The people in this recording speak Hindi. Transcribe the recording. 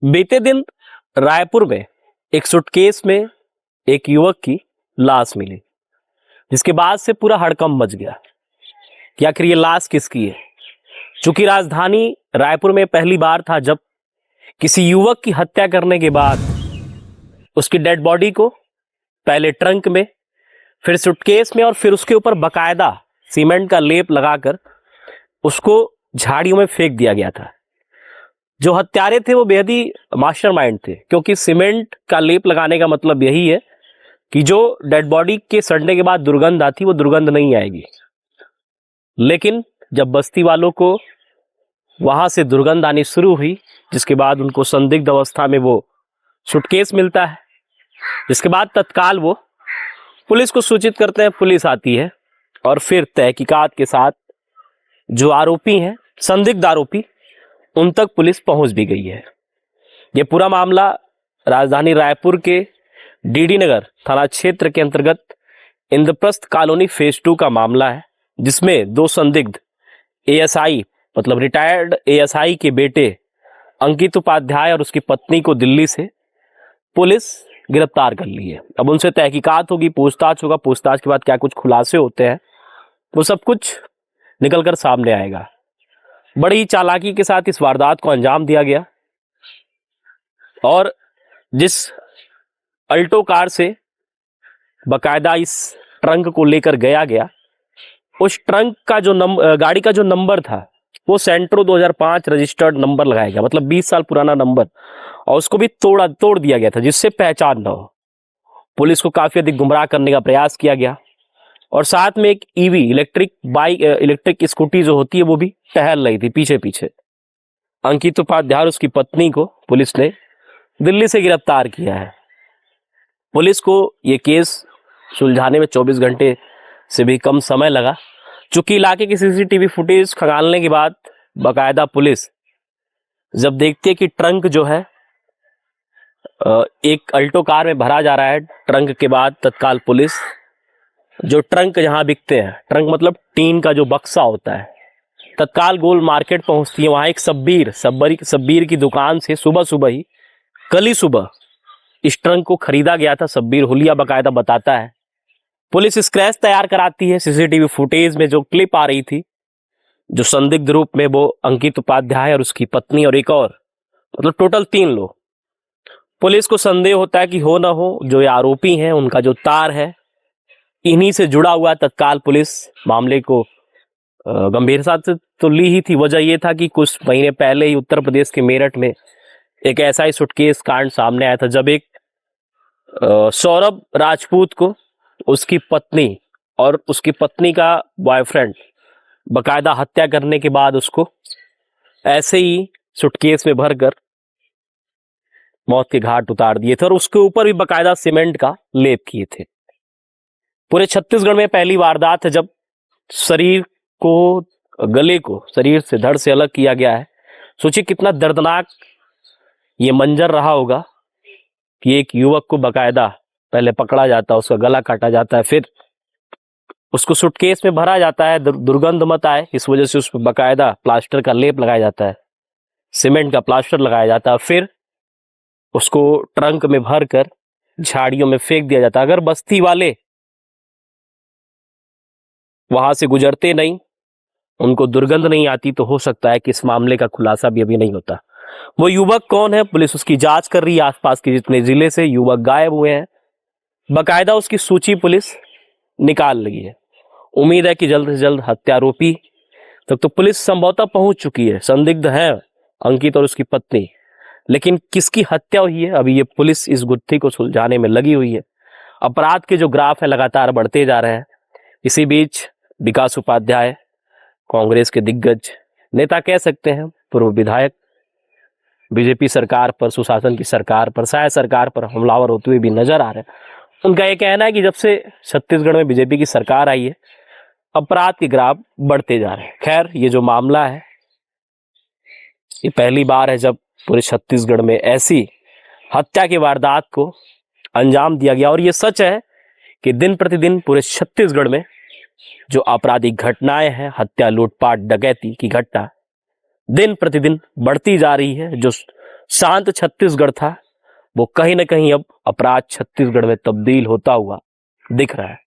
बीते दिन रायपुर में एक सूटकेस में एक युवक की लाश मिली, जिसके बाद से पूरा हड़कंप मच गया कि आखिर ये लाश किसकी है। चूंकि राजधानी रायपुर में पहली बार था जब किसी युवक की हत्या करने के बाद उसकी डेड बॉडी को पहले ट्रंक में, फिर सूटकेस में और फिर उसके ऊपर बकायदा सीमेंट का लेप लगाकर उसको झाड़ियों में फेंक दिया गया था। जो हत्यारे थे वो बेहद ही मास्टरमाइंड थे, क्योंकि सीमेंट का लेप लगाने का मतलब यही है कि जो डेड बॉडी के सड़ने के बाद दुर्गंध आती वो दुर्गंध नहीं आएगी। लेकिन जब बस्ती वालों को वहां से दुर्गंध आनी शुरू हुई, जिसके बाद उनको संदिग्ध अवस्था में वो सूटकेस मिलता है, जिसके बाद तत्काल वो पुलिस को सूचित करते हैं। पुलिस आती है और फिर तहकीकात के साथ जो आरोपी हैं, संदिग्ध आरोपी, उन तक पुलिस पहुंच भी गई है। ये पूरा मामला राजधानी रायपुर के डीडी नगर थाना क्षेत्र के अंतर्गत इंद्रप्रस्थ कॉलोनी फेज 2 का मामला है, जिसमें दो संदिग्ध एएसआई मतलब रिटायर्ड एएसआई के बेटे अंकित उपाध्याय और उसकी पत्नी को दिल्ली से पुलिस गिरफ्तार कर ली है। अब उनसे तहकीकात होगी, पूछताछ होगा। पूछताछ के बाद क्या कुछ खुलासे होते हैं वो सब कुछ निकलकर सामने आएगा। बड़ी चालाकी के साथ इस वारदात को अंजाम दिया गया और जिस अल्टो कार से बकायदा इस ट्रंक को लेकर गया, उस ट्रंक का जो गाड़ी का जो नंबर था वो सेंट्रो 2005 रजिस्टर्ड नंबर लगाया गया, मतलब 20 साल पुराना नंबर, और उसको भी तोड़ दिया गया था जिससे पहचान न हो। पुलिस को काफी अधिक गुमराह करने का प्रयास किया गया और साथ में एक ईवी इलेक्ट्रिक स्कूटी जो होती है वो भी टहल रही थी पीछे पीछे। अंकित उपाध्याय और उसकी पत्नी को पुलिस ने दिल्ली से गिरफ्तार किया है। पुलिस को ये केस सुलझाने में 24 घंटे से भी कम समय लगा। चूंकि इलाके की सीसीटीवी फुटेज खंगालने के बाद बाकायदा पुलिस जब देखती है कि ट्रंक जो है एक अल्टो कार में भरा जा रहा है, ट्रंक के बाद तत्काल पुलिस जो ट्रंक जहां बिकते हैं, ट्रंक मतलब टीन का जो बक्सा होता है, तत्काल गोल मार्केट पहुंचती है। वहां एक सब्बीर की दुकान से कल ही सुबह इस ट्रंक को खरीदा गया था। सब्बीर हुलिया बाकायदा बताता है। पुलिस स्क्रैच तैयार कराती है। सीसीटीवी फुटेज में जो क्लिप आ रही थी, जो संदिग्ध रूप में वो अंकित उपाध्याय और उसकी पत्नी और एक और, मतलब टोटल 3 लोग। पुलिस को संदेह होता है कि हो ना हो जो ये आरोपी हैं उनका जो तार है इन्हीं से जुड़ा हुआ। तत्काल पुलिस मामले को गंभीरता से तो ली ही थी। वजह यह था कि कुछ महीने पहले ही उत्तर प्रदेश के मेरठ में एक ऐसा ही सूटकेस कांड सामने आया था, जब एक सौरभ राजपूत को उसकी पत्नी और उसकी पत्नी का बॉयफ्रेंड बकायदा हत्या करने के बाद उसको ऐसे ही सूटकेस में भरकर मौत के घाट उतार दिए थे और उसके ऊपर भी बकायदा सीमेंट का लेप किए थे। पूरे छत्तीसगढ़ में पहली वारदात है जब गले को शरीर से, धड़ से अलग किया गया है। सोचिए कितना दर्दनाक ये मंजर रहा होगा कि एक युवक को बकायदा पहले पकड़ा जाता है, उसका गला काटा जाता है, फिर उसको सूटकेस में भरा जाता है, दुर्गंध मत आए इस वजह से उस पर बकायदा प्लास्टर का लेप लगाया जाता है, सीमेंट का प्लास्टर लगाया जाता है, फिर उसको ट्रंक में भरकर झाड़ियों में फेंक दिया जाता है। अगर बस्ती वाले वहां से गुजरते नहीं, उनको दुर्गंध नहीं आती, तो हो सकता है कि इस मामले का खुलासा भी अभी नहीं होता। वो युवक कौन है, पुलिस उसकी जांच कर रही है। आसपास के जितने जिले से युवक गायब हुए हैं, बकायदा उसकी सूची पुलिस निकाल रही है। उम्मीद है कि जल्द से जल्द हत्यारोपी तक तो पुलिस संभवतः पहुंच चुकी है। संदिग्ध है अंकित और उसकी पत्नी, लेकिन किसकी हत्या हुई है अभी ये पुलिस इस गुत्थी को सुलझाने में लगी हुई है। अपराध के जो ग्राफ है लगातार बढ़ते जा रहे हैं। इसी बीच विकास उपाध्याय, कांग्रेस के दिग्गज नेता कह सकते हैं, पूर्व विधायक, बीजेपी सरकार पर, सुशासन की सरकार पर, शायद सरकार पर हमलावर होते हुए भी नजर आ रहे हैं। उनका यह कहना है कि जब से छत्तीसगढ़ में बीजेपी की सरकार आई है, अपराध के ग्राफ बढ़ते जा रहे हैं। खैर, ये जो मामला है ये पहली बार है जब पूरे छत्तीसगढ़ में ऐसी हत्या की वारदात को अंजाम दिया गया। और ये सच है कि दिन प्रतिदिन पूरे छत्तीसगढ़ में जो आपराधिक घटनाएं हैं, हत्या, लूटपाट, डकैती की घटना दिन प्रतिदिन बढ़ती जा रही है। जो शांत छत्तीसगढ़ था वो कहीं ना कहीं अब अपराध छत्तीसगढ़ में तब्दील होता हुआ दिख रहा है।